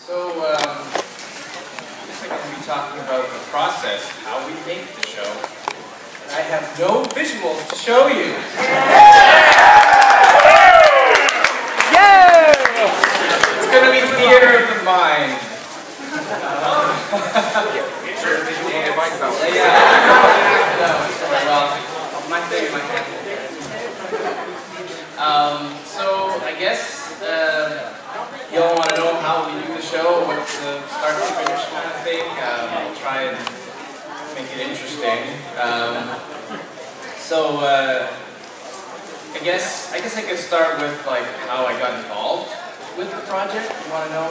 So, I guess I'm going to be talking about the process, how we make the show. I have no visuals to show you. Yeah! It's going to be theater of the mind. My thing, my hand. So I guess y'all want to know how we do the show, what's the start to finish kind of thing. I'll try and make it interesting. I guess I could start with like how I got involved with the project. You want to know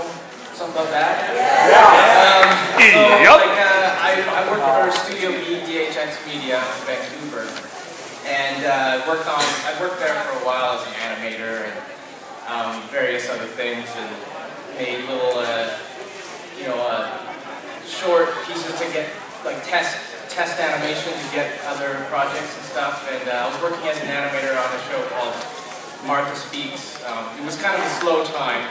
something about that? I work for Studio B, DHX Media in Vancouver, and I worked there for a while as an animator and various other things, and made little short pieces to get like test animation to get other projects and stuff. And I was working as an animator on a show called Martha Speaks. It was kind of a slow time.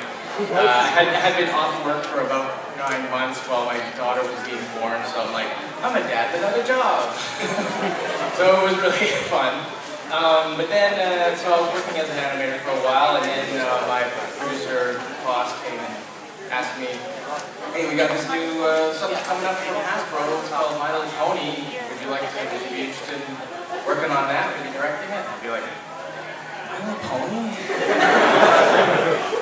Had been off work for about 9 months while my daughter was being born, so I'm like, I'm a dad with another job. So it was really fun. But then, so I was working as an animator for a while, and then my producer boss came and asked me, hey, we got this new something coming up from Hasbro. It's called My Little Pony. Would you be interested in working on that and directing it? I'd be like, My Little Pony?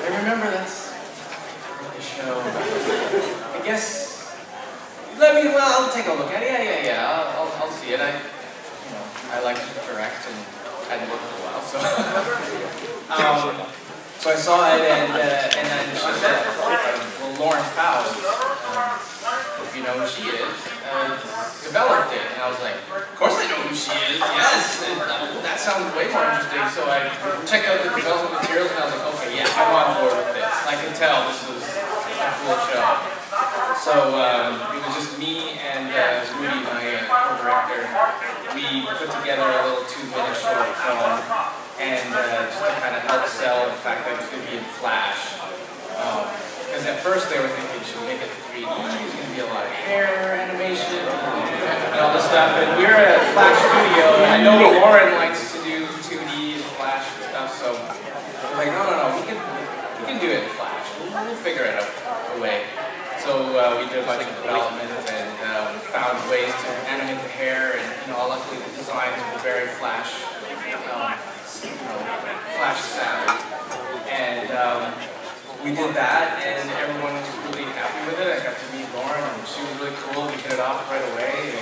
I remember that's the show. I guess I'll take a look at it. Yeah. I'll see it. I like to direct and hadn't worked for a while, so so I saw it, and then she said, well, Lauren Faust, if you know who she is, developed it, and I was like, of course I know who she is, yes, and that sounds way more interesting. So I checked out the development materials, and I was like, okay, yeah, I'm on board with this. I can tell this is a cool show. So it was just me and Rudy, my co-director. We put together a little 2-minute short film, and just to kind of help sell the fact that it was going to be in Flash. Because at first they were thinking, should we make it 3D? There's going to be a lot of hair animation and all this stuff. And we're at a Flash studio, and I know Lauren likes to do 2D and Flash and stuff, so we're like, no, we can do it in Flash. We'll figure it out a way. So we did a bunch of development and found ways to animate the hair, and luckily the designs were very Flash savvy. And we did that, and everyone was really happy with it. I got to meet Lauren, and she was really cool. We hit it off right away,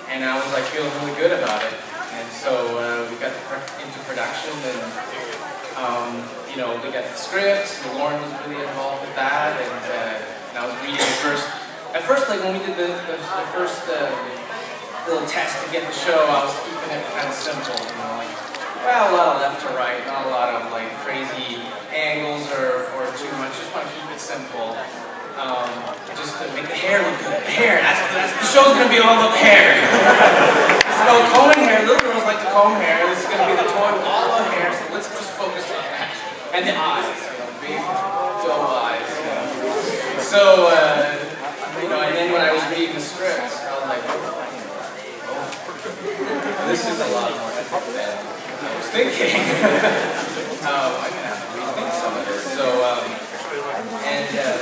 and I was like feeling really good about it. And so we got into production, and we got the scripts, and Lauren was really involved with that, and I was reading the first. At first, like when we did the first little test to get the show, I was keeping it kind of simple, like, well, a lot of left to right, not a lot of like crazy angles or too much. Just want to keep it simple, just to make the hair look good. The hair, that's the show's gonna be all about the hair. So combing hair, little girls like to comb hair. This is gonna be the toy with all the hair. So let's just focus on that. And the eyes, big, doe eyes. So, and then when I was reading the scripts, I was like, oh, this is a lot more difficult than I was thinking. I'm gonna have to rethink some of this. So,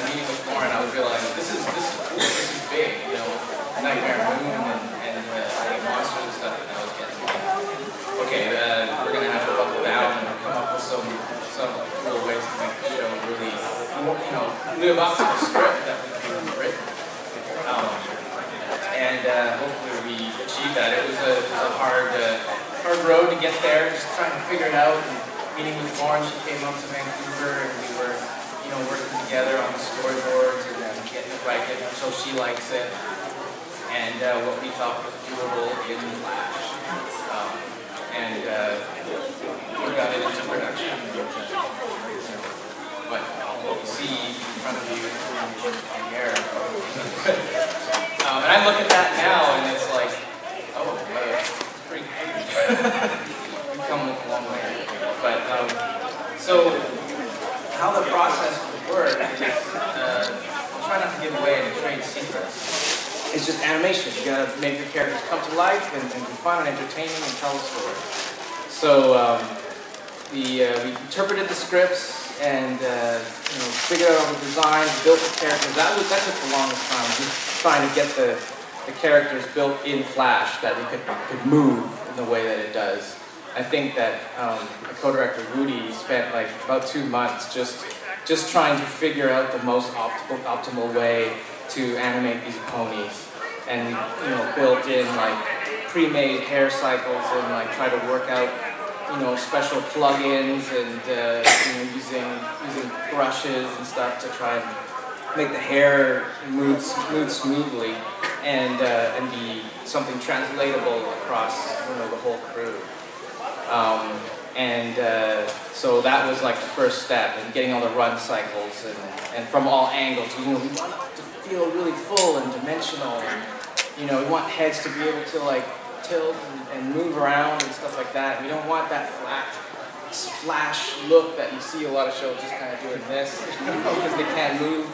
meeting with Lauren, I was realizing this is cool, this is big, Nightmare Moon and monsters and stuff, and I was getting, okay, we're gonna have to buckle down and come up with some cool ways to make the show really, live up to the script that we've written. Hopefully we achieved that. It was a hard road to get there, just trying to figure it out. And meeting with Lauren, she came up to Vancouver, and we were, working together on the storyboards and getting it right, so she likes it, and what we thought was doable in Flash. We got it into production. But what you see in front of you on the air. And I look at that now, and it's like, oh, it's pretty crazy. We've come a long way. But, so, how the process the word is, I'll try not to give away any trade secrets. It's just animation. You gotta make the characters come to life and be fun and entertaining and tell a story. So we interpreted the scripts and figured out all the designs, built the characters. That took the longest time, just trying to get the characters built in Flash that we could move in the way that it does. I think that my co-director Rudy spent like about 2 months just trying to figure out the most optimal way to animate these ponies, and we built in like pre-made hair cycles and like try to work out special plugins and using brushes and stuff to try and make the hair move smoothly and be something translatable across the whole crew. So that was like the first step in getting all the run cycles and from all angles. We want it to feel really full and dimensional. And, we want heads to be able to like tilt and move around and stuff like that. We don't want that flat splash look that you see a lot of shows just kind of doing this because they can't move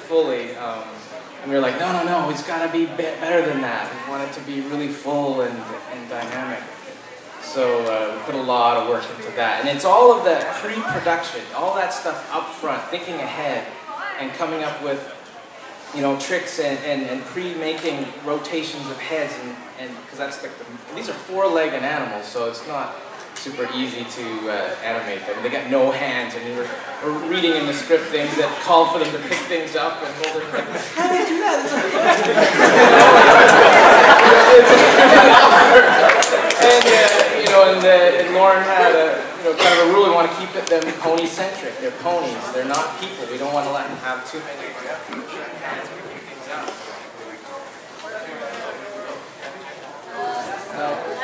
fully. And we were like, no, it's got to be better than that. We want it to be really full and dynamic. So we put a lot of work into that. And it's all of the pre-production, all that stuff up front, thinking ahead and coming up with tricks and pre-making rotations of heads and because that's like these are 4-legged animals, so it's not super easy to animate them. They got no hands, and we're reading in the script things that call for them to pick things up and hold it. Like, how do they do that? And Lauren had kind of a rule. We want to keep them pony-centric. They're ponies. They're not people. We don't want to let them have too many hands picking things up. I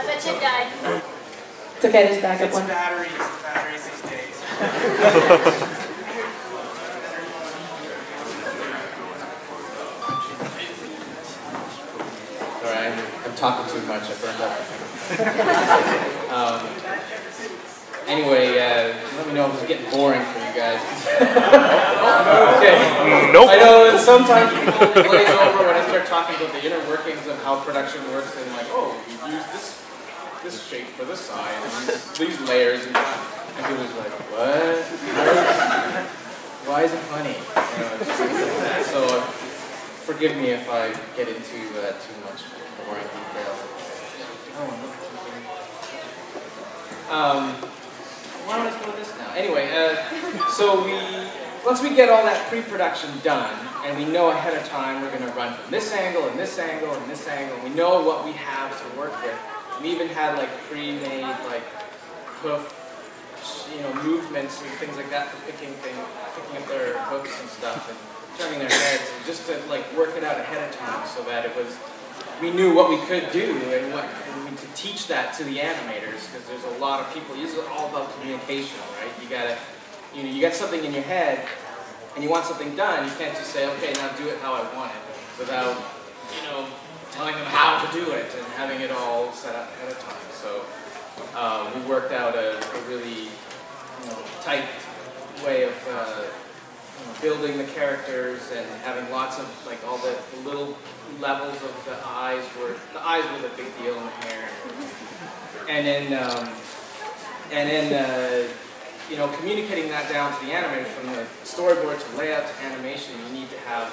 bet you died. It's okay, there's backup one. It's batteries these days. Sorry, I'm talking too much. I burned up. Anyway, let me know if it's getting boring for you guys. Okay. Nope. I know that sometimes people glaze over when I start talking about the inner workings of how production works, and like, oh, you've used this shape for this side, and these layers, and people's like, what? Why is it funny? It's just like that. So forgive me if I get into too much boring detail. Why don't I go with this now? Anyway, so once we get all that pre-production done, and we know ahead of time we're going to run from this angle and this angle and this angle, we know what we have to work with. We even had like pre-made like hoof, movements and things like that for picking up their hooks and stuff and turning their heads, and just to like work it out ahead of time so that we knew what we could do and we could teach that to the animators, because there's a lot of people. This is all about communication, right? You got something in your head and you want something done. You can't just say, okay, now do it how I want it, without telling them how to do it and having it all set up ahead of time. So we worked out a really tight way of building the characters and having lots of like all the little levels of the eyes were the big deal in the hair, and then communicating that down to the animators from the storyboard to layout to animation. You need to have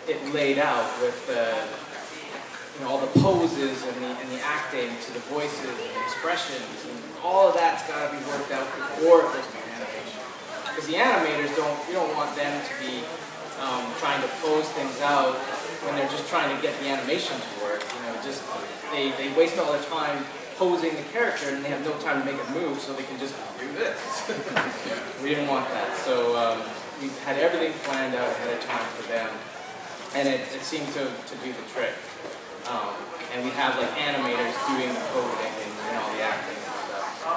it laid out with all the poses and the acting to the voices and the expressions, and all of that's got to be worked out before it goes to animation. Because the animators you don't want them to be trying to pose things out when they're just trying to get the animation to work. They waste all their time posing the character and they have no time to make it move, so they can just do this. We didn't want that, so we had everything planned out ahead of time for them, and it seemed to do the trick. And we have like animators doing the posing and all the acting and stuff.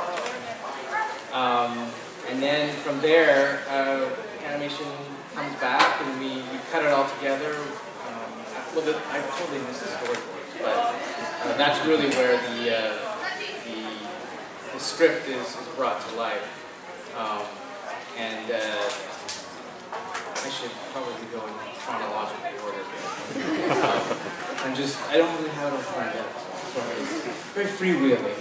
And then from there, animation comes back and we cut it all together. I totally missed the storyboards, but that's really where the script is brought to life. should probably go in chronological order. I don't really have it all planned out, so very freewheeling.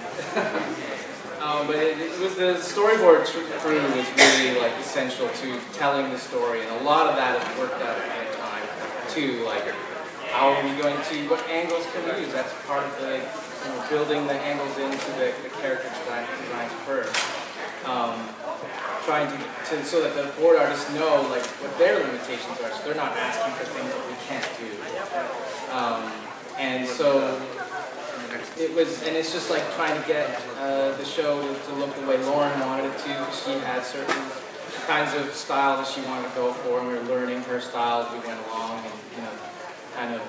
But it was the storyboard crew was really like essential to telling the story, and a lot of that is worked out ahead of time too. Like, how are we going to, what angles can we use? That's part of the building the angles into the character designs first. Trying to so that the board artists know like what their limitations are, so they're not asking for things that we can't do. And so it was, and it's just like trying to get the show to look the way Lauren wanted it to. She had certain kinds of style that she wanted to go for, and we were learning her style as we went along, and kind of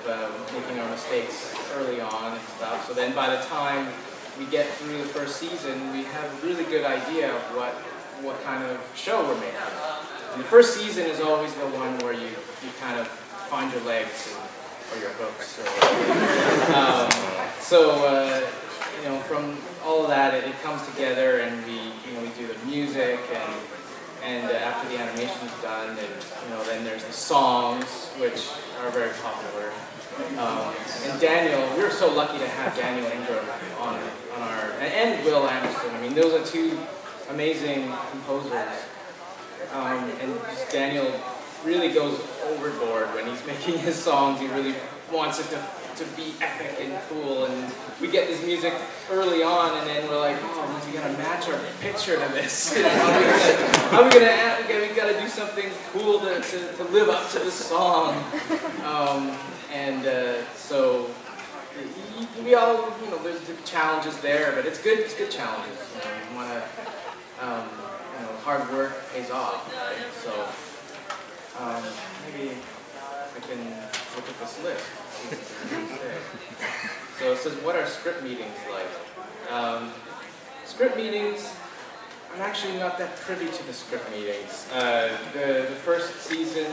making our mistakes early on and stuff. So then by the time we get through the first season, we have a really good idea of what kind of show we're making. And the first season is always the one where you kind of find your legs or your hooks. From all of that, it comes together, and we do the music, and after the animation's done, and then there's the songs, which are very popular. And Daniel, we were so lucky to have Daniel Ingram on our, and Will Anderson. I mean, those are two amazing composers. And just Daniel really goes overboard when he's making his songs. He really wants it to be epic and cool, and we get this music early on, and then we're like, oh, we gotta match our picture to this. How are we gonna add? We gotta do something cool to live up to the song. So we all, there's the challenges there, but it's good challenges. You wanna, hard work pays off, right? So maybe I can look at this list. So it says, what are script meetings like? Script meetings, I'm actually not that privy to the script meetings. The first season,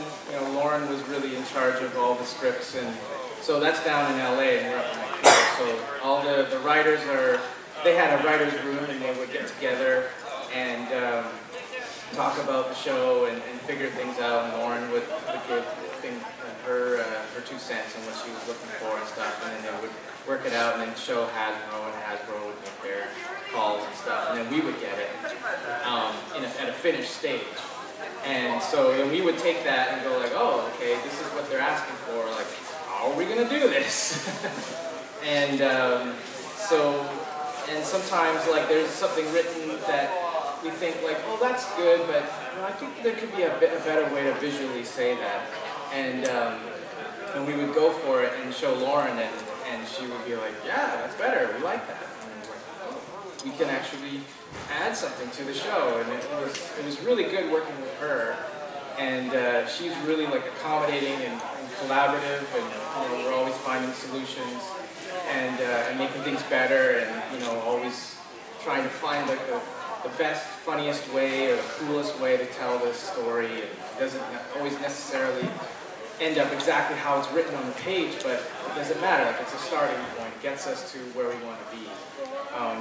Lauren was really in charge of all the scripts, and so that's down in LA, and we're up in Vancouver. So all the writers they had a writer's room, and they would get together and talk about the show and figure things out, and Lauren would give her 2 cents on what she was looking for and stuff, and then they would work it out and then show Hasbro, and Hasbro would make their calls and stuff, and then we would get it at a finished stage. And so then we would take that and go like, oh, okay, this is what they're asking for, like, how are we going to do this? And sometimes like there's something written that we think like, oh, that's good, but I think there could be a better way to visually say that. And we would go for it and show Lauren, and she would be like, yeah, that's better, we like that. And we're like, oh, we can actually add something to the show. And it was really good working with her. And she's really like accommodating and collaborative, and we're always finding solutions and making things better, and always trying to find like the best, funniest way or the coolest way to tell this story. It doesn't always necessarily end up exactly how it's written on the page, but it doesn't matter. Like, it's a starting point. It gets us to where we want to be.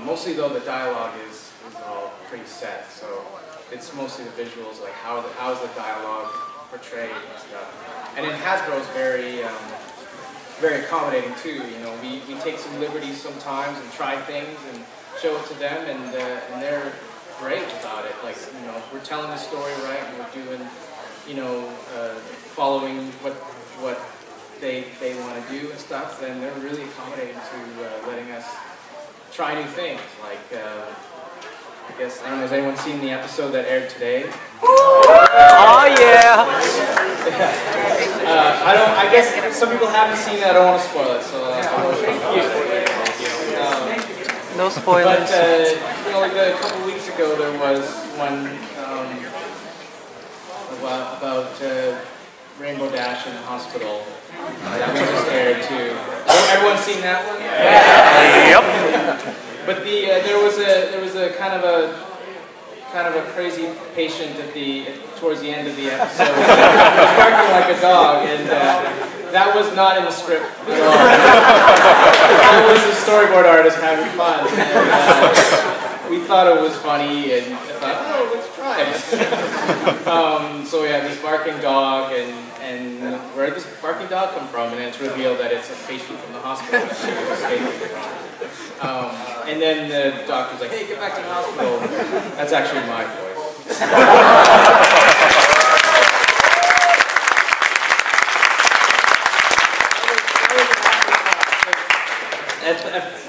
Mostly though, the dialogue is all pretty set, so it's mostly the visuals, like how is the dialogue portrayed and stuff. And then Hasbro's very accommodating too. We take some liberties sometimes and try things and show it to them, and they're great about it. Like, if we're telling the story right and we're doing, following what they want to do and stuff, then they're really accommodating to letting us try new things. Like, I guess, I don't know, has anyone seen the episode that aired today? Oh yeah! I guess some people haven't seen it, I don't want to spoil it, so no spoilers. But, like a couple weeks ago there was one about Rainbow Dash in the hospital. That one just aired too. Everyone seen that one? Yep. But there was a kind of a crazy patient towards the end of the episode. He was barking like a dog, and that was not in the script at all. That was the storyboard artist having fun. And, we thought it was funny, and thought, oh, let's try So we had this barking dog, and where did this barking dog come from? And it's revealed that it's a patient from the hospital that she was escaping from. And then the doctor's like, hey, get back to the hospital. That's actually my voice.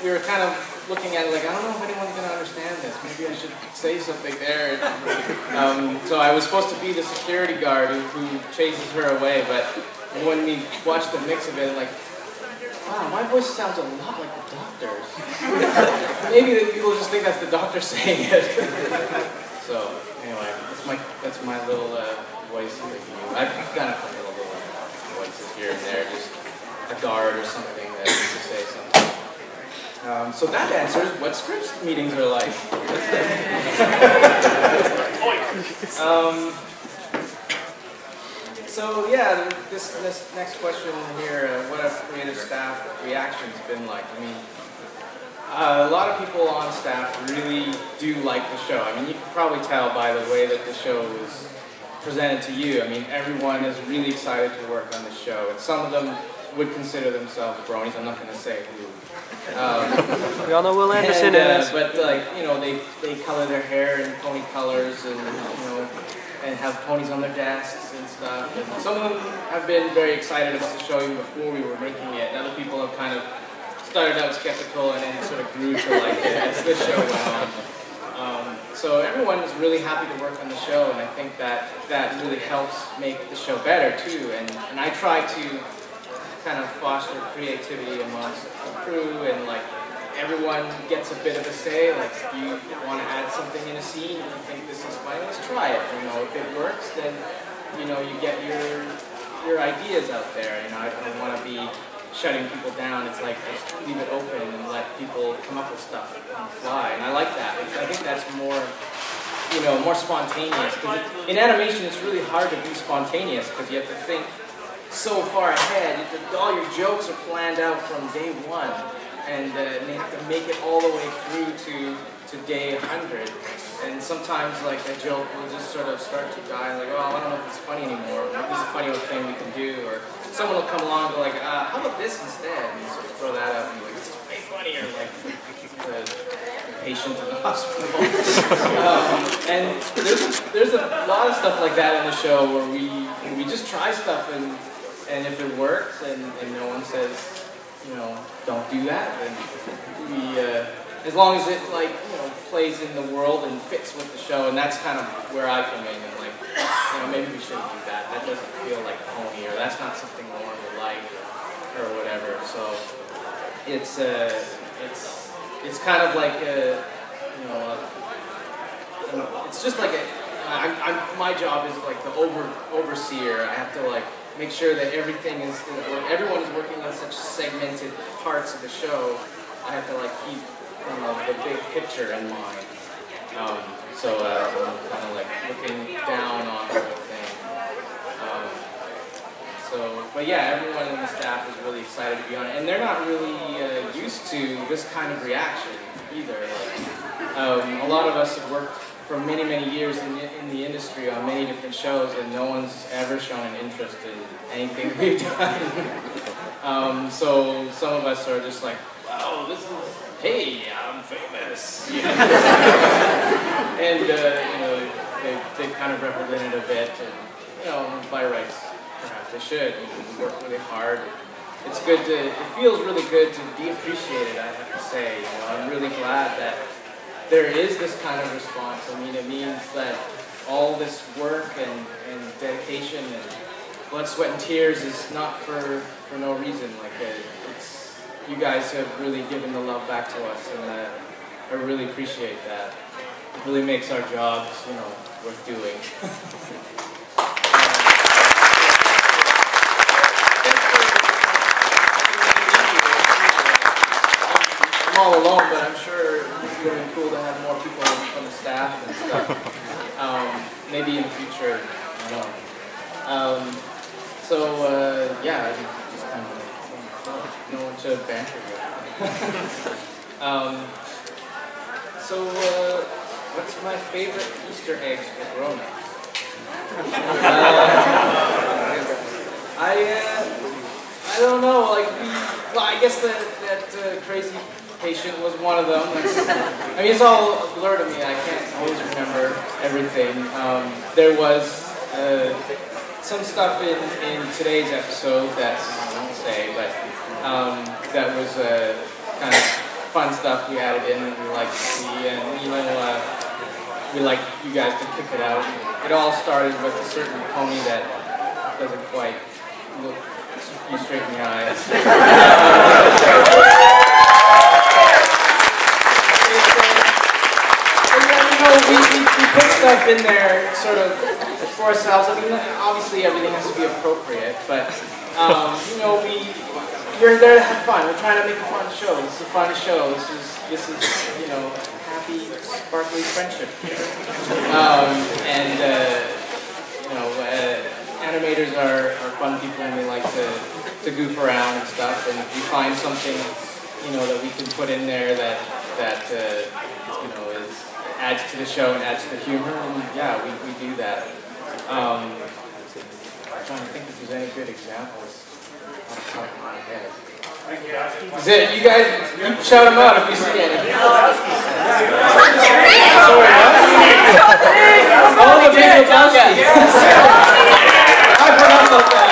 We were kind of looking at it like, I don't know if anyone's going to understand this. Maybe I should say something there. So I was supposed to be the security guard who chases her away, but when we watched the mix of it, like, wow, my voice sounds a lot like the doctor's. Maybe the people just think that's the doctor saying it. So anyway, that's my little voice review. I've got a couple of little voices here and there, just a guard or something that needs to say something. So that answers what scripts meetings are like. So yeah, this next question here, what have creative staff reactions been like? I mean, a lot of people on staff really do like the show. I mean, you can probably tell by the way that the show is presented to you. I mean, everyone is really excited to work on the show, and some of them would consider themselves bronies. I'm not going to say who. We all know Will Anderson is. But like, you know, they color their hair in pony colors, and you know, and have ponies on their desks and stuff. And some of them have been very excited about the show even before we were making it. And other people have kind of started out skeptical and then sort of grew to like it as the show went on. So everyone is really happy to work on the show, and I think that really helps make the show better too. And I try to kind of foster creativity amongst the crew, and like everyone gets a bit of a say. Like if you want to add something in a scene, if you think this is funny, let's try it. You know, if it works, then you know you get your ideas out there. You know, I don't want to be shutting people down. It's like just leave it open and let people come up with stuff on the fly. And I like that. I think that's more, you know, more spontaneous. Because in animation, it's really hard to be spontaneous because you have to think so far ahead. All your jokes are planned out from day one, and they have to make it all the way through to day 100. And sometimes like a joke will just sort of start to die, like, oh, I don't know if it's funny anymore. Maybe this is a funny thing we can do. Or someone will come along and go like, how about this instead? And you sort of throw that out and be like, this is way funnier, like the patient in the hospital. And there's a lot of stuff like that in the show where we just try stuff, and if it works and no one says, you know, don't do that, then we, as long as it like, you know, plays in the world and fits with the show, and that's kind of where I come in, and like, you know, maybe we shouldn't do that. That doesn't feel like a pony, or that's not something Lauren would like, or whatever. So it's kind of like a, you know, it's just like my job is like the overseer. I have to like make sure that everyone is working on such segmented parts of the show. I have to like keep, you know, the big picture in mind. So I'm kind of like looking down on the whole thing. But yeah, everyone in the staff is really excited to be on it, and they're not really used to this kind of reaction either. Like, a lot of us have worked for many, many years in the industry on many different shows, and no one's ever shown an interest in anything we've done. So some of us are just like, wow, this is, hey, I'm famous. Yeah. And you know, they kind of represented a bit, and you know, by rights, perhaps they should. We work really hard. It's good to, it feels really good to be appreciated, I have to say. You know, I'm really glad that there is this kind of response. I mean, it means that all this work and dedication and blood, sweat, and tears is not for no reason. Like, it's, you guys have really given the love back to us, and I really appreciate that. It really makes our jobs, you know, worth doing. I'm all alone, but I'm sure it's really cool to have more people from the staff and stuff. Maybe in the future, I don't know. Yeah, I just kind of know what to banter with. What's my favorite Easter eggs for grown-ups? I don't know. Like well, I guess that crazy patient was one of them. I mean, it's all a blur to me. I can't always remember everything. There was some stuff in today's episode that I won't say, but that was kind of fun stuff we added in and we like to see, and we like you guys to pick it out. It all started with a certain pony that doesn't quite look you straight in the eye. We put stuff in there sort of for ourselves. I mean, obviously everything has to be appropriate, but we're there to have fun. We're trying to make a fun show. This is a fun show. This is happy, sparkly friendship here. Animators are fun people, and they like to goof around and stuff. And if we find something, that we can put in there that adds to the show and adds to the humor, and yeah, we do that. I'm trying to think if there's any good examples off the top of my head. Is it? You guys, you shout them out if you see any. Oh, the Big Lebowski. I forgot about that.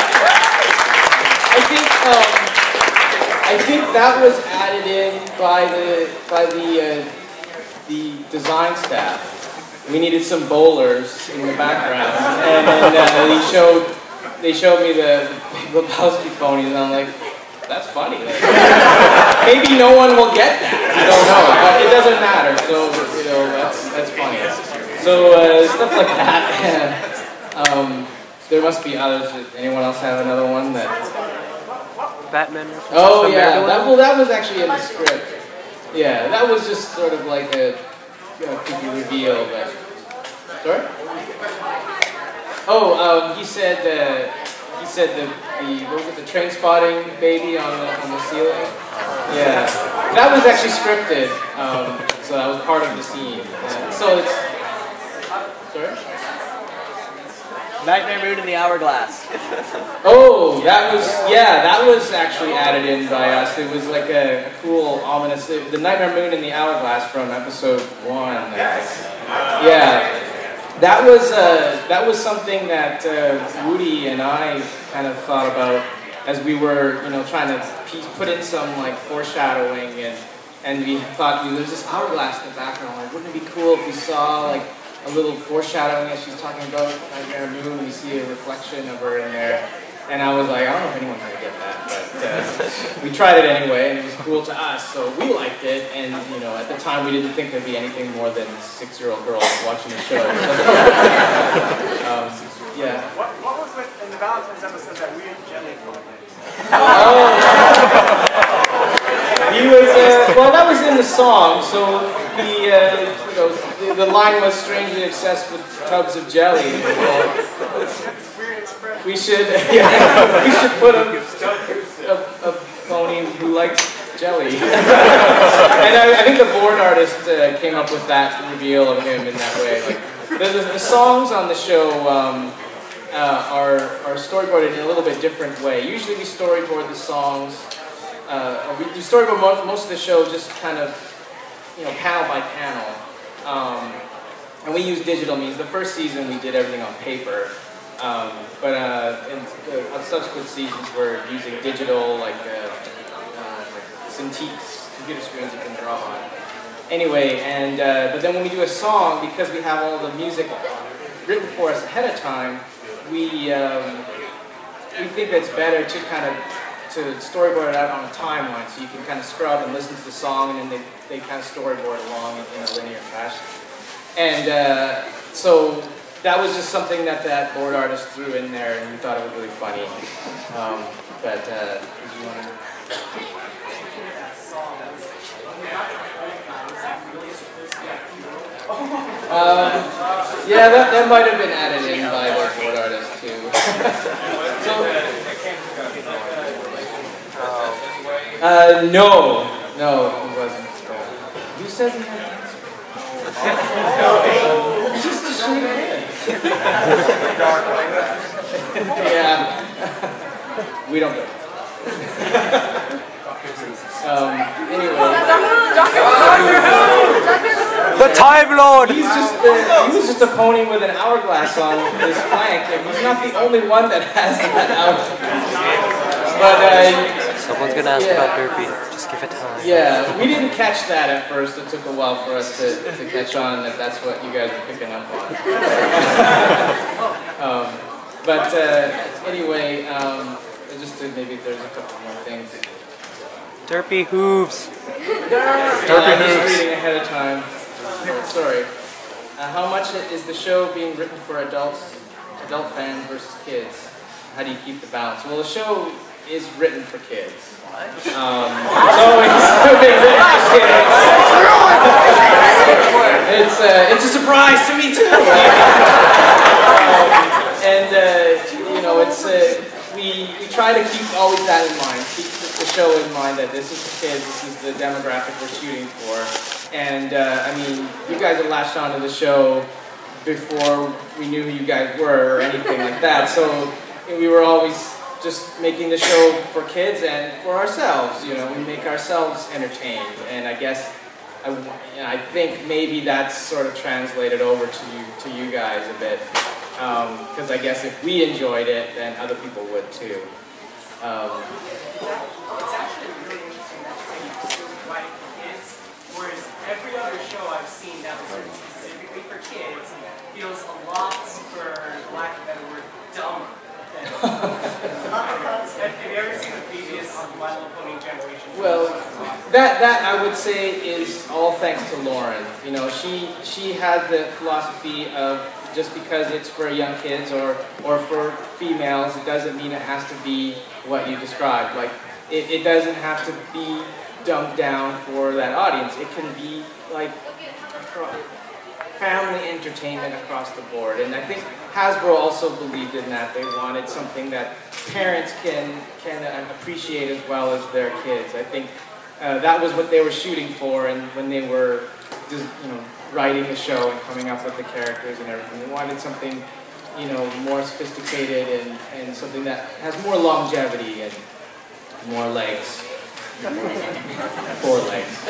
I think that was added in by the design staff. We needed some bowlers in the background, and then they showed me the Big Lebowski ponies, and I'm like, that's funny. Maybe no one will get that. I don't know, but it doesn't matter. So that's funny. So stuff like that. There must be others. Anyone else have another one that? Batman. Oh yeah, that was actually in the script. Yeah, that was just sort of like a creepy reveal. But sorry. Oh, he said the what was it, the train spotting baby on the ceiling? Yeah, that was actually scripted. So that was part of the scene. So it's sorry. Nightmare Moon in the Hourglass. Oh, that was actually added in by us. It was like a cool, ominous, the Nightmare Moon in the Hourglass from episode 1. Yeah, that was something that Woody and I kind of thought about as we were, trying to put in some like foreshadowing, and we thought there's this hourglass in the background. Like, wouldn't it be cool if we saw like a little foreshadowing as she's talking about Nightmare Moon, and we see a reflection of her in there. And I was like, I don't know if anyone's going to get that, but we tried it anyway, and it was cool to us, so we liked it. And at the time we didn't think there'd be anything more than 6-year-old girls watching the show. Yeah. What was it in the Valentine's episode that weird jelly thing? He was, well, that was in the song, so the line was strangely obsessed with tubs of jelly. We should put a pony who likes jelly. And I think the board artist came up with that reveal of him in that way. Like, the songs on the show are storyboarded in a little bit different way. Usually we storyboard the songs. We storyboard most of the show just kind of, panel by panel. And we use digital means. The first season we did everything on paper. But on subsequent seasons we're using digital, like Cintiq's computer screens you can draw on. Anyway, but then when we do a song, because we have all the music written for us ahead of time, we think that it's better to kind of storyboard it out on a timeline, so you can kind of scrub and listen to the song, and then they kind of storyboard along in a linear fashion. And so that was just something that board artist threw in there, and we thought it was really funny. But did you want to? Yeah, that might have been added in by the board artist too. No, he wasn't. Who says he had cancer? Just to shoot it in. Yeah. We don't do it. Anyway. The Time Lord! He was just a pony with an hourglass on his flank, and he's not the only one that has that hourglass. But, someone's gonna ask about Derpy. Just give it time. yeah, we didn't catch that at first. It took a while for us to catch on that that's what you guys were picking up on. Anyway, just to maybe there's a couple more things. Derpy hooves. I'm just reading ahead of time. Sorry. How much is the show being written for adult fans versus kids? How do you keep the balance? Well, the show is written for kids. It's always being written for kids. It's a surprise to me too. You know, we try to keep always that in mind. Keep the show in mind that this is for kids. This is the demographic we're shooting for. And I mean, you guys have latched onto the show before we knew who you guys were or anything like that. So we were always just making the show for kids and for ourselves. You know, we make ourselves entertained. And I guess I think maybe that's sort of translated over to you guys a bit. Because I guess if we enjoyed it, then other people would too. It's actually really interesting that you write for kids, whereas every other show I've seen that was written specifically for kids feels a lot, for lack of a better word, dumber. Have you ever seen the previous My Little Pony generation? Well, that I would say is all thanks to Lauren. You know, she had the philosophy of just because it's for young kids or for females, it doesn't mean it has to be what you described. Like, it doesn't have to be dumbed down for that audience. It can be like family entertainment across the board. And I think Hasbro also believed in that. They wanted something that parents can appreciate as well as their kids. I think that was what they were shooting for, and when they were just, writing the show and coming up with the characters and everything. They wanted something, more sophisticated and something that has more longevity and more legs. 4 legs.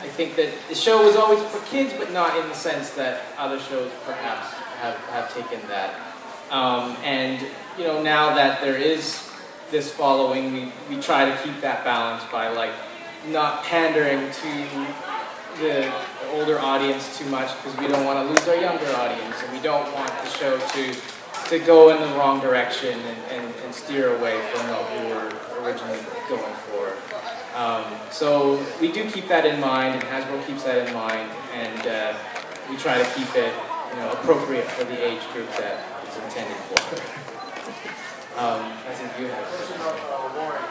I think that the show was always for kids, but not in the sense that other shows perhaps have taken that. Now that there is this following, we try to keep that balance by not pandering to the older audience too much, because we don't want to lose our younger audience, and we don't want the show to go in the wrong direction and steer away from what we were originally going for. So we do keep that in mind, and Hasbro keeps that in mind, and we try to keep it appropriate for the age group that it's intended for. I think you have a question. Lauren,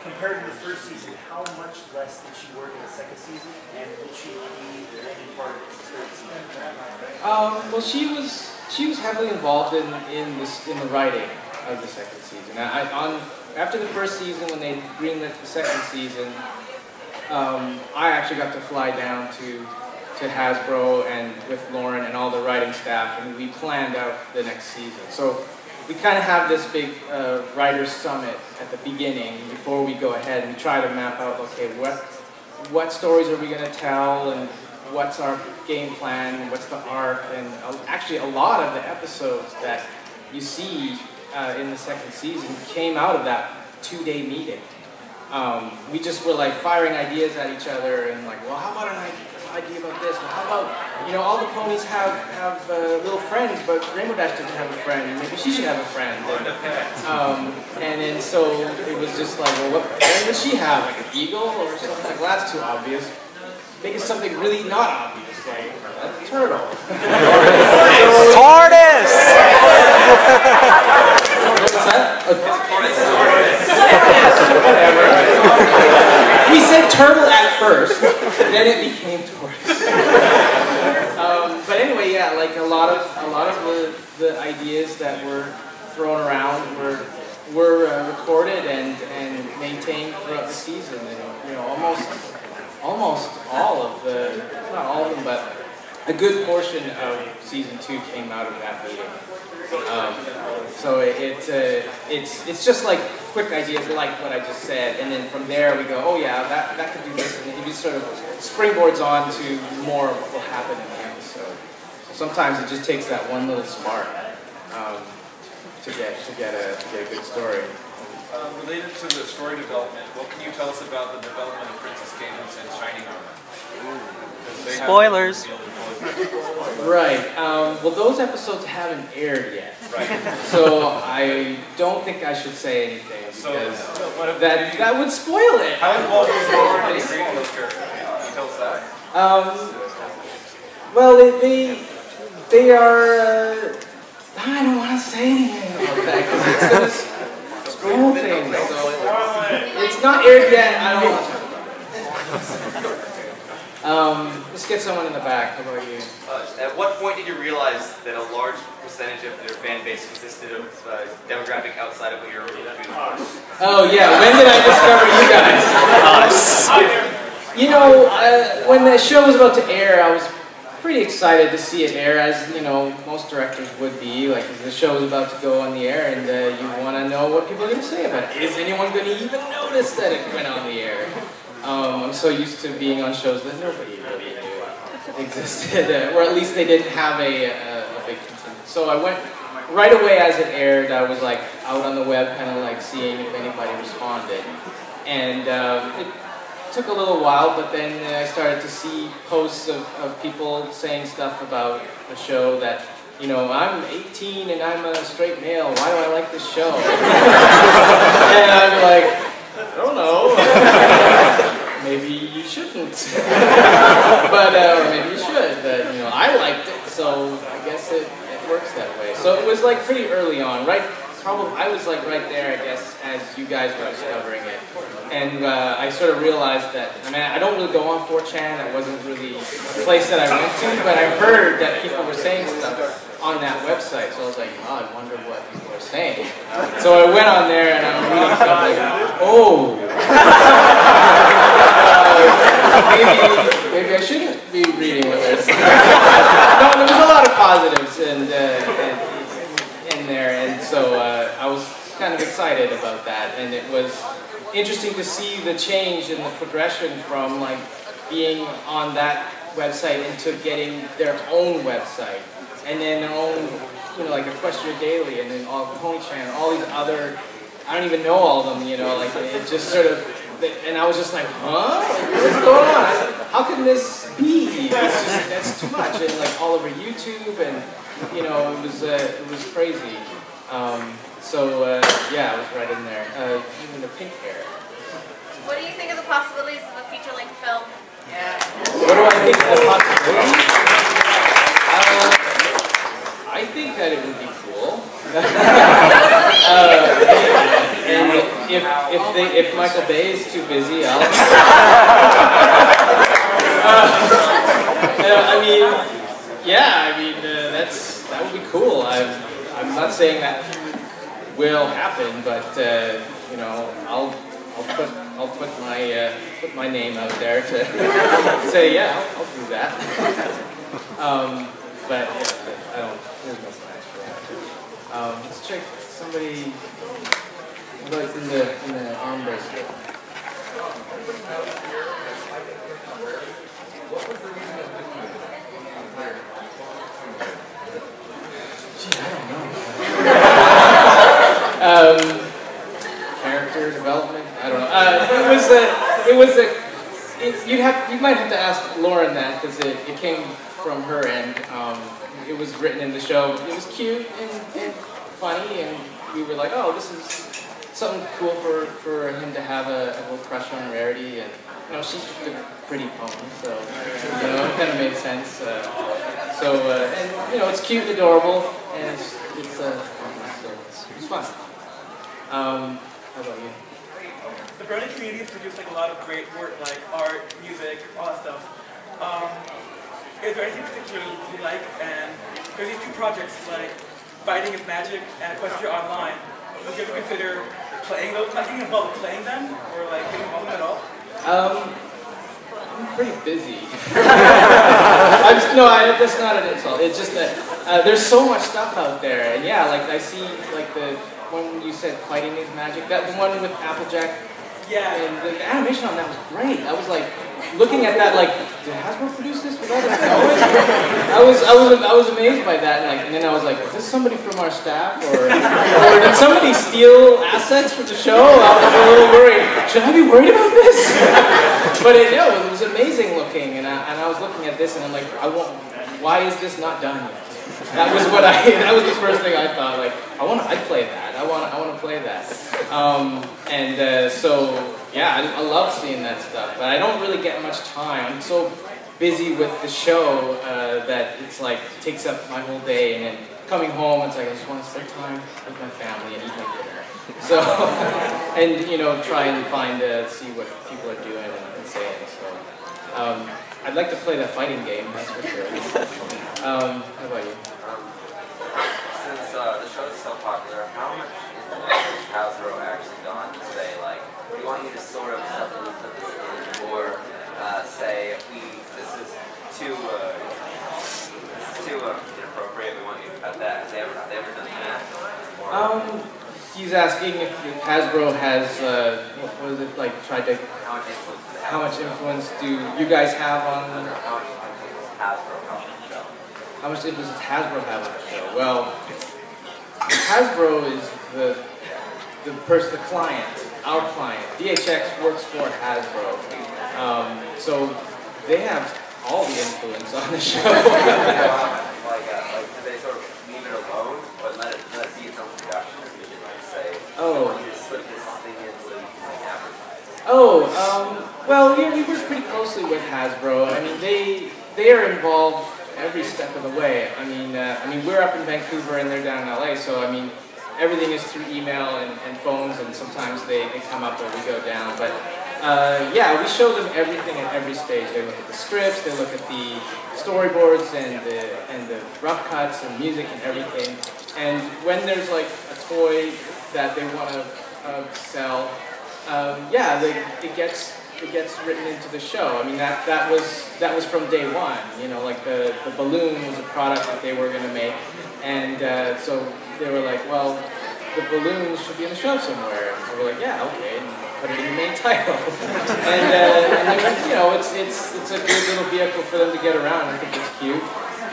compared to the first season, how much less did she work in the second season, and will she be any part of the third season? Well, she was heavily involved in the writing of the second season. After the first season, when they greenlit the second season, I actually got to fly down to Hasbro and with Lauren and all the writing staff, and we planned out the next season. So we kind of have this big writers' summit at the beginning before we go ahead, and we try to map out, okay, what stories are we going to tell, and what's our game plan, what's the arc, and actually a lot of the episodes that you see in the second season came out of that 2-day meeting. We just were firing ideas at each other and well, how about an idea about this? Well, how about, all the ponies have little friends, but Rainbow Dash doesn't have a friend. Maybe she should have a friend. And then so it was just well, what friend does she have? Like an eagle or something? Well, that's too obvious. Make it something really not obvious, like a turtle. TARDIS! What's that? Whatever. We said turtle at first, then it became tortoise. But anyway, yeah, a lot of the ideas that were thrown around were recorded and maintained throughout the season. And, almost almost all of the, not all of them, but a good portion of season 2 came out of that meeting. So it's just like quick ideas like what I just said, and then from there we go, oh yeah, that could do this, and it just sort of springboards on to more of what will happen in the episode. So sometimes it just takes that one little spark to get a good story. Related to the story development, what can you tell us about the development of Princess Cadence and Shining Armor? Spoilers. Right. Well, those episodes haven't aired yet. Right. So I don't think I should say anything because that would spoil it. How involved was Lauren in creating those characters? Can you tell us that? Well, they are. I don't want to say anything about that because it's going to spoil things. So it's not aired yet. I don't want to talk about it. Let's get someone in the back. How about you? At what point did you realize that a large percentage of their fan base consisted of demographic outside of what you're really doing? Oh yeah, when did I discover you guys? You know, when the show was about to air, I was pretty excited to see it air, as you know, most directors would be. Like, the show is about to go on the air, and you want to know what people are going to say about it. Is anyone going to even notice that it went on the air? I'm so used to being on shows that nobody really knew existed, or at least they didn't have a big contingent. So I went right away as it aired. I was like out on the web, kind of like seeing if anybody responded, and it took a little while. But then I started to see posts of people saying stuff about the show that, you know, I'm 18 and I'm a straight male. Why do I like this show? And I'm like, I don't know. Maybe you shouldn't. But or maybe you should. But you know, I liked it, so I guess it works that way. So it was like pretty early on, right? Probably I was like right there, I guess, as you guys were discovering it, and I sort of realized that. I mean, I don't really go on 4chan. That wasn't really a place that I went to, but I heard that people were saying stuff on that website, so I was like, oh, I wonder what people are saying. So I went on there and I'm reading stuff like, oh, maybe I shouldn't be reading what they're saying. No, there was a lot of positives in there, and so I was kind of excited about that, and it was interesting to see the change in the progression from like being on that website into getting their own website. And then their own, you know, like Equestria Daily, and then all Pony Channel, all these other, I don't even know all of them, you know, like it just sort of, and I was just like, huh? What's going on? How can this be? It's just, that's too much, and like all over YouTube, and you know, it was crazy. Yeah, I was right in there. Even the pink hair. What do you think of the possibilities of a feature-length film? What do I think of the possibilities? I think that it would be cool. And if Michael Bay is too busy, I'll. I mean, yeah, I mean that would be cool. I'm not saying that will happen, but you know, I'll put my name out there to say, yeah, I'll do that. But I don't. There's no plans for that. Let's check somebody. Like in the arm bracelet. Gee, I don't know. Character development. I don't know. You might have to ask Lauren that because it came from her end. It was written in the show. It was cute and funny, and we were like, oh, this is something cool for him to have a little crush on Rarity, and you know, she's a pretty pony, so you know, it kind of made sense. And you know, it's cute and adorable, and it's fun. How about you? The Brony community has produced like a lot of great work, like art, music, all that stuff. Is there anything particularly you like? And there's these two projects like Fighting is Magic and Equestria Online. Would you ever consider playing those, like thinking about playing them, or like getting involved in them at all? I'm pretty busy. That's not an insult. It's just that there's so much stuff out there, and yeah, like I see like the one you said, Fighting is Magic. That the one with Applejack. Yeah. And the animation on that was great. I was like looking at that, like, did Hasbro produce this without us knowing? I was amazed by that, and then I was like, is this somebody from our staff, or did somebody steal assets from the show? I was a little worried. Should I be worried about this? But it was amazing looking, and I was looking at this, and I'm like, why is this not done yet? That was the first thing I thought. Like, I'd play that. I want to play that. So yeah, I love seeing that stuff, but I don't really get much time. I'm so busy with the show that it's like it takes up my whole day, and then coming home, it's like I just want to spend time with my family and eat my dinner. So, and try and see what people are doing and saying. So, I'd like to play that fighting game. That's for sure. How about you? Since the show is so popular, how much has Hasbro actually gone to say, like, we want you to sort of supplement this in, or say, this is too inappropriate, we want you to cut that? Have they ever done that? He's asking if Hasbro has, what was it, like, tried to, how much influence do you guys have on the show? How much influence does Hasbro have on the show? Well, Hasbro is the client, our client. DHX works for Hasbro, so they have all the influence on the show. Like, do they sort of leave it alone, but let it be its own production, or do you like say, you just slip this thing in so you can like advertise? Well, yeah, we work pretty closely with Hasbro. I mean, they are involved every step of the way. I mean, we're up in Vancouver and they're down in LA, so I mean, everything is through email and phones, and sometimes they come up or we go down. But yeah, we show them everything at every stage. They look at the scripts, they look at the storyboards and the rough cuts and music and everything. And when there's like a toy that they want to sell, yeah, it gets written into the show. I mean, that was from day one. Like the balloon was a product that they were going to make, and so they were like, well, the balloons should be in the show somewhere. And so we're like, yeah, okay, and put it in the main title. and it's a good little vehicle for them to get around. I think it's cute.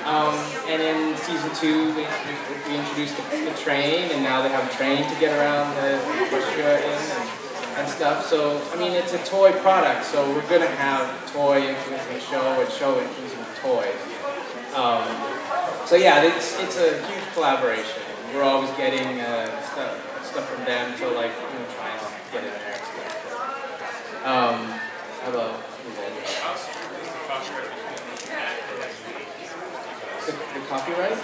And in season 2, we introduced the train, and now they have a train to get around the Russia and stuff. So, I mean, it's a toy product, so we're going to have toy influencing show and show influencing toys. So yeah, it's a huge collaboration. We're always getting stuff from them to like try and get in there and stuff. How about you guys? The copyright?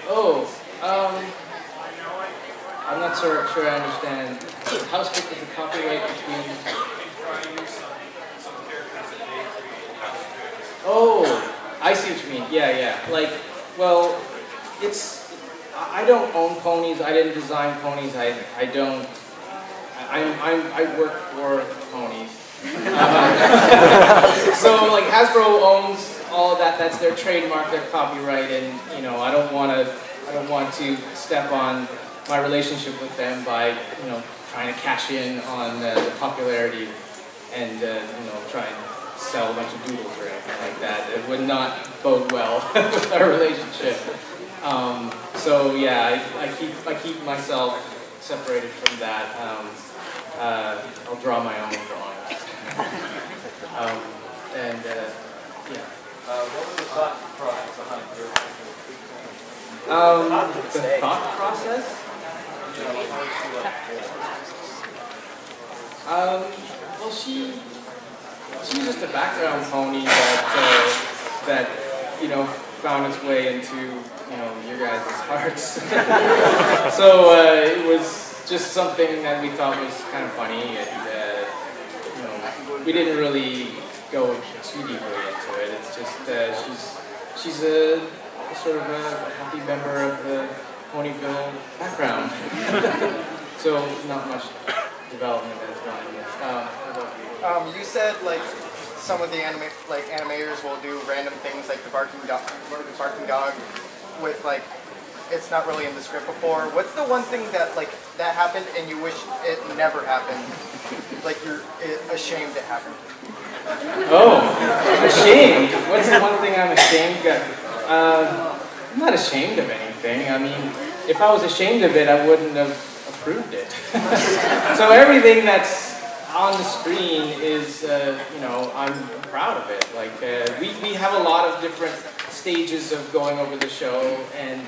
Oh, I'm not sure I understand. How strict is the copyright between? Oh, I see what you mean. Yeah. Like, well, I don't own Ponies. I didn't design Ponies. I work for Ponies. So like Hasbro owns all of that. That's their trademark, their copyright, and I don't want to step on my relationship with them by trying to cash in on the popularity and try and sell a bunch of doodles or anything like that. It would not bode well with our relationship. So yeah, I keep myself separated from that. I'll draw my own drawings. Yeah. What was the thought process behind the thought process? Well, she's just a background pony that found its way into your guys' hearts. So it was just something that we thought was kind of funny, and we didn't really go too deeply into it. It's just she's a sort of a happy member of the Bronyville background. So not much development as well. You said like some of the animators will do random things like the barking dog with like it's not really in the script before. What's the one thing that like that happened and you wish it never happened? Like you're ashamed it happened. Oh, ashamed? What's the one thing I'm ashamed of? I'm not ashamed of anything. I mean, if I was ashamed of it, I wouldn't have approved it. So everything that's on the screen is, you know, I'm proud of it. Like, we have a lot of different stages of going over the show, and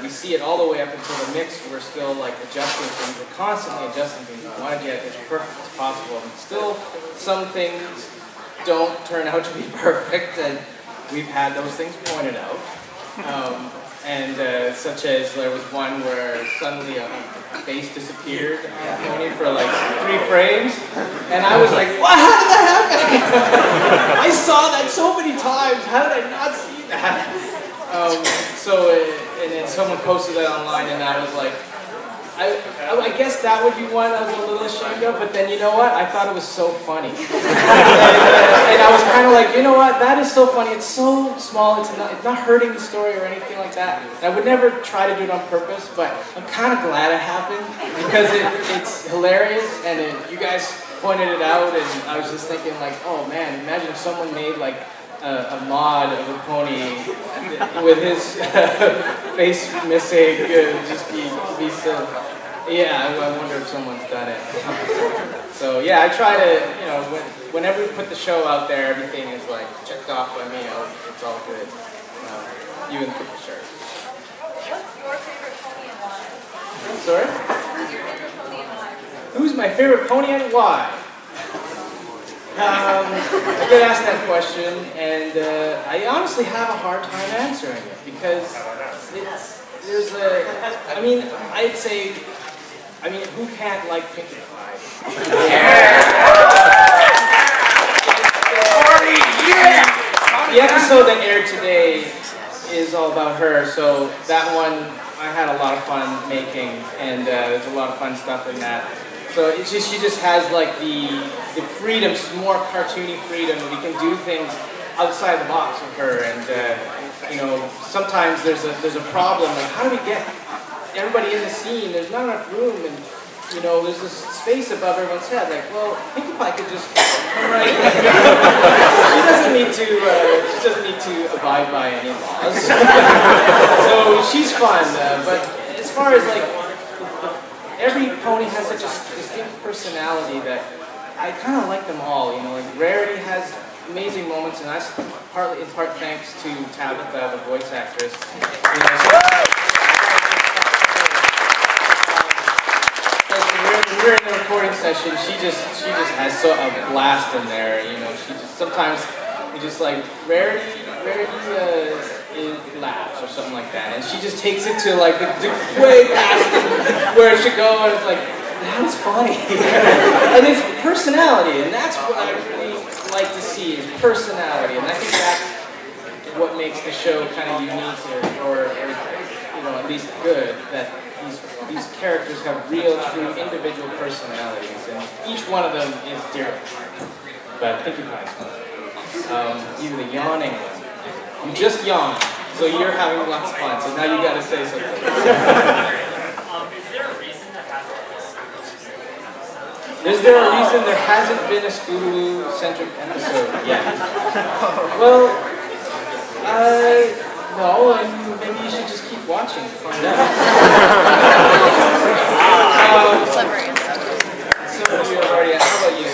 we see it all the way up until the mix. We're still like adjusting things. We're constantly adjusting things. We want to get as perfect as possible. And still, some things don't turn out to be perfect, and we've had those things pointed out. Such as there was one where suddenly a face disappeared on Pony for like 3 frames, and I was like, "What? How did that happen?" I saw that so many times. How did I not see that? And then someone posted that online, and I was like, I guess that would be one I was a little ashamed of, but then you know what? I thought it was so funny. And I was kind of like, you know what? That is so funny. It's so small. It's not hurting the story or anything like that. And I would never try to do it on purpose, but I'm kind of glad it happened because it's hilarious, and you guys pointed it out, and I was just thinking like, oh man, imagine if someone made like a mod of a pony with his face missing, just be so. Yeah, I wonder if someone's done it. So yeah, I try to, you know, whenever we put the show out there, everything is like checked off by me. It's all good. Even the shirt. What's your favorite pony and why? Sorry? Who's your favorite pony and why? Who's my favorite pony and why? I get asked that question, and I honestly have a hard time answering it because I'd say, who can't like Pinkie Pie? The episode that aired today is all about her, so that one I had a lot of fun making, and there's a lot of fun stuff in that. So it's just, she just has like the freedom, more cartoony freedom. We can do things outside the box with her, and you know, sometimes there's a problem. Like, how do we get everybody in the scene? There's not enough room, and you know, there's this space above everyone's head. Like, well, Pinkie Pie could just come right in. She doesn't need to abide by any laws. So she's fun, but as far as like. Every pony has such a distinct personality that I kind of like them all. You know, like Rarity has amazing moments, and that's in part thanks to Tabitha, the voice actress. You know, when we're in the recording session, she just has a blast in there. You know, she just sometimes we just like Rarity laughs or something like that, and she just takes it to like the way past where it should go, and it's like, that's funny. And it's personality, and that's what I really like to see is personality, and I think that's what makes the show kind of unique, or you know, at least good, that these characters have real, true, individual personalities, and each one of them is different. But Pinkie Pie's fun. Even the yawning one. You just yawned, so you're having lots of fun, so now you gotta say something. Is there a reason there hasn't been a Scooby-Doo? Is there a reason there hasn't been a Scooby-Doo-centric episode yet? Well, no, and maybe you should just keep watching to find out. How about you?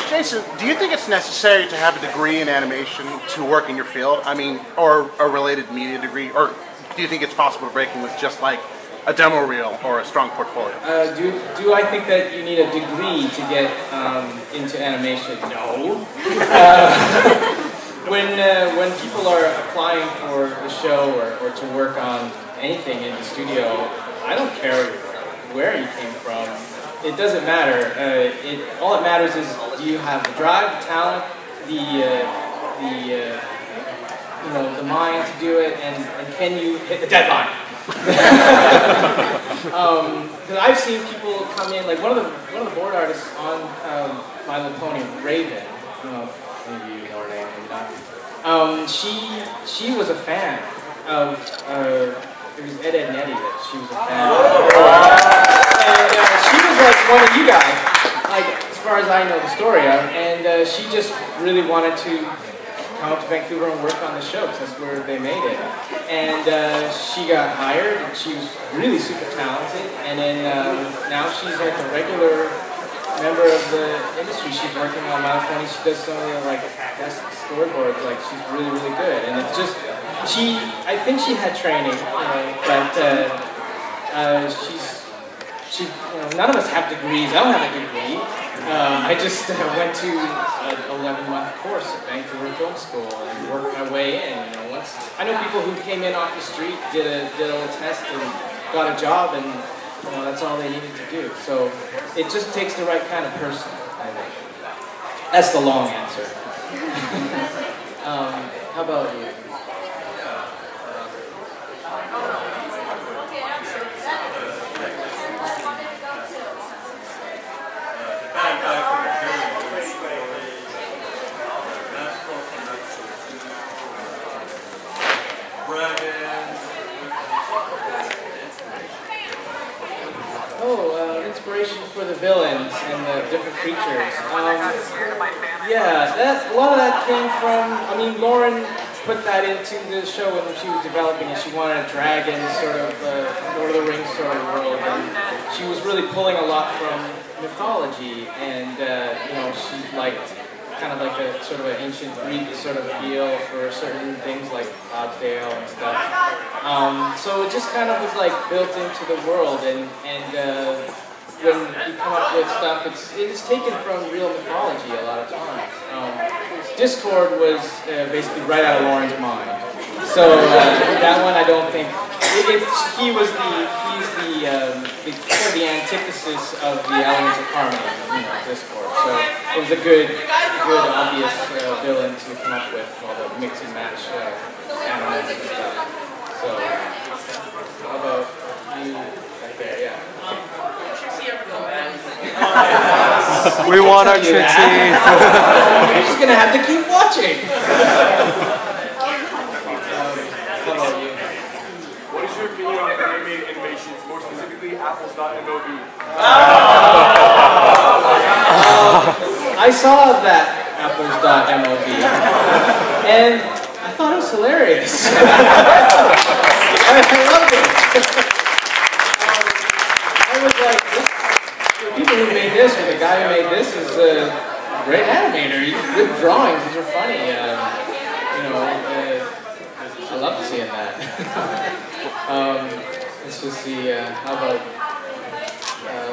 Jayson, do you think it's necessary to have a degree in animation to work in your field? I mean, or a related media degree? Or do you think it's possible to break in with just like a demo reel or a strong portfolio? Do I think that you need a degree to get into animation? No. When people are applying for the show or to work on anything in the studio, I don't care where you came from. It doesn't matter. All that matters is, do you have the drive, the talent, the mind to do it, and can you hit the deadline? Because I've seen people come in, like one of the board artists on My Little Pony, Raven. I don't know if maybe you know her name, maybe not. She was a fan of it was Ed, Ed and Eddie that she was a fan of. And she was like one of you guys, like as far as I know the story of, and she just really wanted to come up to Vancouver and work on the show because that's where they made it. And she got hired, and she was really super talented, and then now she's like a regular member of the industry. She's working on My Little Pony. She does some of the like best storyboards. Like she's really, really good. And it's just I think she had training, but none of us have degrees. I don't have a degree. I just went to an 11-month course at Vancouver Film School and worked my way in. I know people who came in off the street, did a little test and got a job, and that's all they needed to do. So it just takes the right kind of person, I think. That's the long answer. How about you? Inspiration for the villains and the different creatures. Yeah, a lot of that came from, Lauren put that into the show when she was developing it. She wanted a dragon sort of, Lord of the Rings sort of world, and she was really pulling a lot from mythology, and, she liked kind of like a sort of an ancient Greek sort of feel for certain things like Clydesdale and stuff. So it just kind of was like built into the world, and when you come up with stuff, it's taken from real mythology a lot of times. Discord was basically right out of Lauren's mind. So that one I don't think he's the antithesis of the elements of harmony, Discord. So it was a good obvious villain to come up with all the mix and match animals and stuff. So how about you right there? Yeah. We want our Trixie. You're just gonna have to keep watching. How about you? What is your opinion on animated animations, more specifically Apples.mov? I saw that Apples.mov, and I thought it was hilarious. I loved it. I was like, the people who made this, or the guy who made this, is a great animator. Good drawings, these are funny. I love seeing that. Let's just see, how about,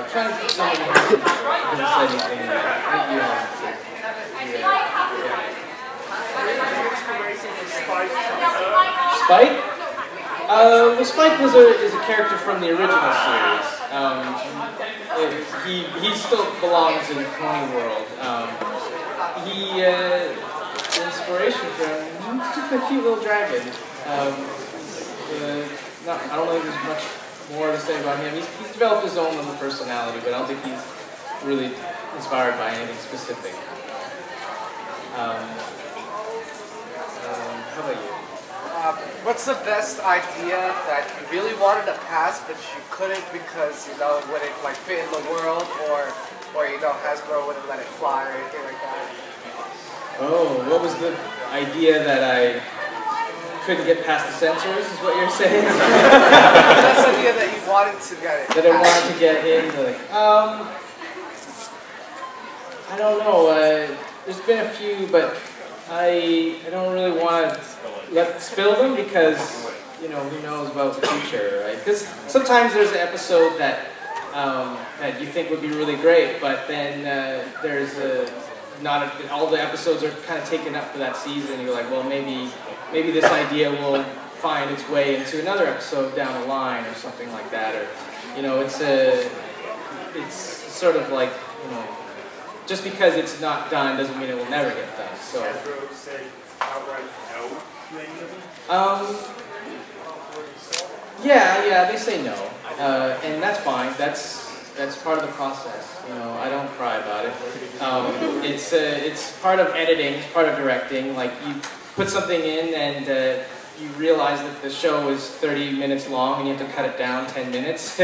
trying to think of someone who hasn't said anything yet. I think you have to say. Spike? Well, Spike is a character from the original series. He still belongs in Pony World. The inspiration for him, he's just a cute little dragon. I don't know if there's much more to say about him. He's developed his own little personality, but I don't think he's really inspired by anything specific. How about you? What's the best idea that you really wanted to pass but you couldn't because it wouldn't like fit in the world, or Hasbro wouldn't let it fly or anything like that? Oh, what was the idea that I couldn't get past the censors, is what you're saying? The best idea that you wanted to get it. That I wanted to get into. I don't know. There's been a few, but I don't really want to spill them because, who knows about the future, right? Because sometimes there's an episode that you think would be really great, but then there's all the episodes are kind of taken up for that season. You're like, well, maybe this idea will find its way into another episode down the line or something like that, or it's sort of like, just because it's not done doesn't mean it will never get done. So. Hasbro said outright no to any of them? Yeah, they say no. I And that's fine. That's part of the process. You know, I don't cry about it. It's part of editing. It's part of directing. Like you put something in and you realize that the show is 30 minutes long and you have to cut it down 10 minutes.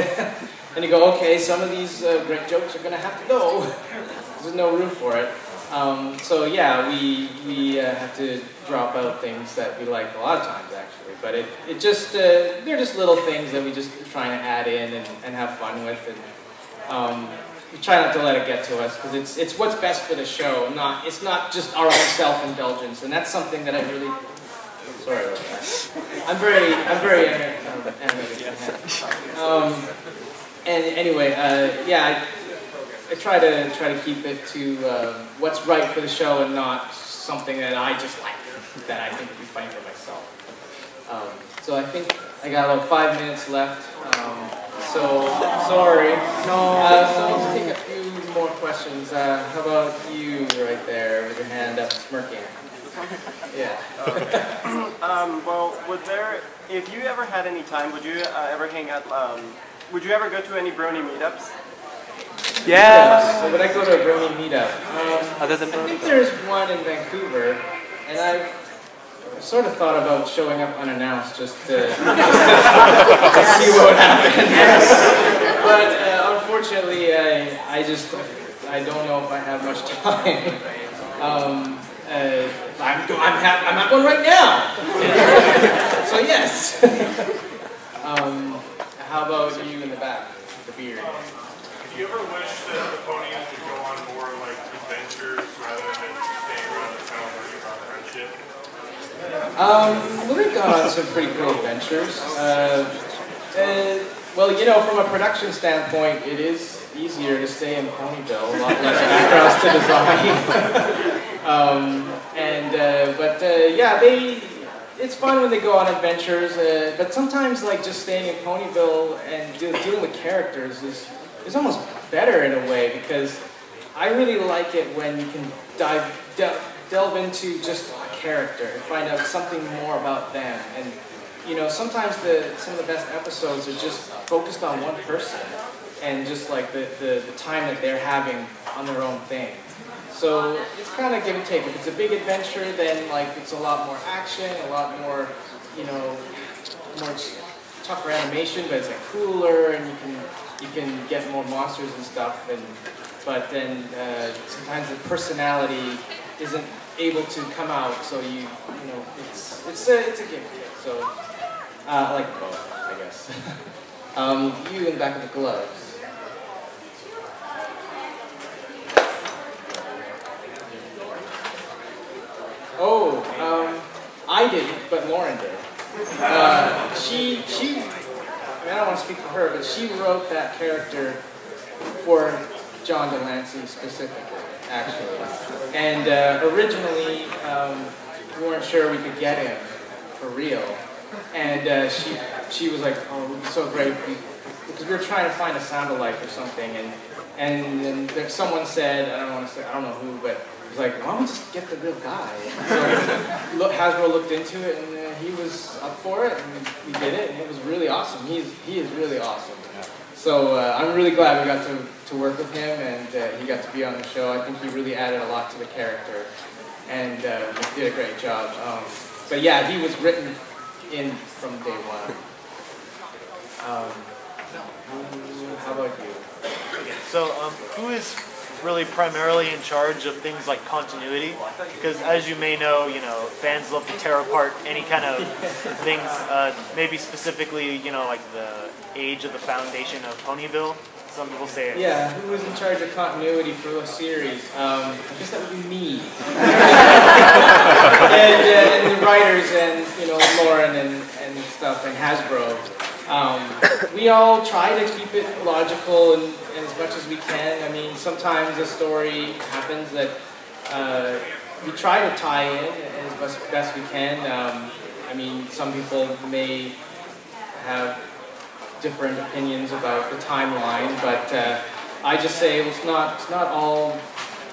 And you go, okay, some of these great jokes are going to have to go. There's no room for it. So yeah, we have to drop out things that we like a lot of times actually. But it just, they're just little things that we just trying to add in and have fun with. And we try not to let it get to us because it's what's best for the show. It's not just our own self-indulgence. And that's something that I really... Sorry about that. I'm very animated. And anyway, yeah, I try to keep it to what's right for the show and not something that I just like, that I think would be funny for myself. So I think I got about 5 minutes left. So sorry. No. So let's take a few more questions. How about you right there with your hand up, smirking? Yeah. Well, if you ever had any time, would you ever hang out, would you ever go to any Brony meetups? Yeah. So would I go to a Brony meetup? I think there's one in Vancouver, and I've sort of thought about showing up unannounced just to see what would happen. But unfortunately, I don't know if I have much time. I'm at one right now. So yes. How about you in the back, the beard? Did you ever wish that the Ponies would go on more like adventures rather than staying around the town learning about friendship? Well, they've gone on some pretty cool adventures. Well, you know, from a production standpoint, it is easier to stay in Ponyville, a lot less backgrounds to design. Yeah, it's fun when they go on adventures, but sometimes like just staying in Ponyville and dealing with characters is almost better in a way, because I really like it when you can delve into just a character and find out something more about them. And you know, sometimes some of the best episodes are just focused on one person and just like the time that they're having on their own thing. So it's kind of give and take. If it's a big adventure, then like it's a lot more action, a lot more, you know, more tougher animation, but it's like cooler, and you can get more monsters and stuff. But then sometimes the personality isn't able to come out, so you know it's a give and take. So I like both, I guess. You in the back of the gloves. Oh, I didn't, but Lauren did. I mean, I don't want to speak for her, but she wrote that character for John Delancey specifically, actually. And originally, we weren't sure we could get him for real. And she was like, oh, it would be so great, because we were trying to find a sound-alike or something, and then someone said, I don't know who, but it was like, why don't we just get the real guy? So Hasbro looked into it, and he was up for it, and we did it, and it was really awesome. He is really awesome. So I'm really glad we got to work with him, and he got to be on the show. I think he really added a lot to the character, and he did a great job. But yeah, he was written in from day one. How about you? Okay, so who is really primarily in charge of things like continuity? Because as you may know, fans love to tear apart any kind of things, maybe specifically, like the age of the foundation of Ponyville. Some people say it. Yeah, who was in charge of continuity for the series? I guess that would be me. and the writers and, Lauren and stuff and Hasbro. We all try to keep it logical and as much as we can. I mean, sometimes a story happens that we try to tie in as best we can. I mean, some people may have different opinions about the timeline, but I just say it's not all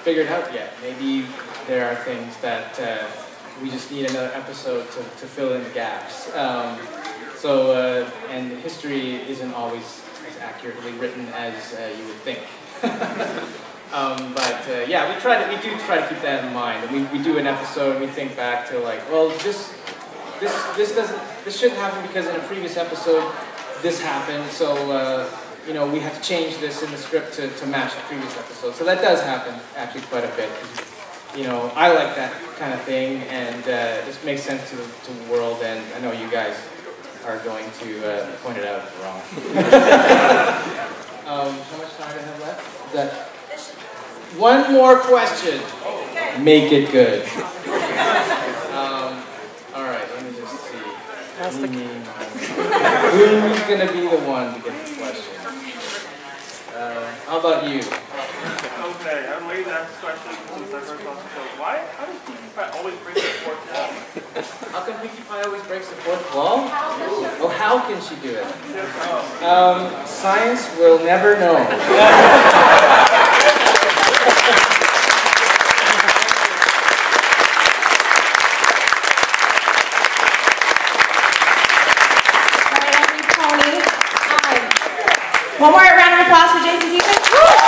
figured out yet. Maybe there are things that we just need another episode to fill in the gaps. So So, and history isn't always as accurately written as you would think. But yeah, we do try to keep that in mind. And we do an episode and we think back to like, well, this shouldn't happen because in a previous episode this happened. So you know, we have to change this in the script to match the previous episode. So that does happen actually quite a bit. You know, I like that kind of thing, and this makes sense to the world. And I know you guys are going to point it out if wrong. How much time do I have left? Is that one more question? Make it good. All right, let me just see. Who's gonna be the one to get the question? How about you? Okay, I'm ready to ask this question since I heard about the show. How does Pinkie Pie always break the fourth wall? How come Pinkie Pie always breaks the fourth wall? Oh, how can she do it? Science will never know. One more round of applause for Jayson Thiessen.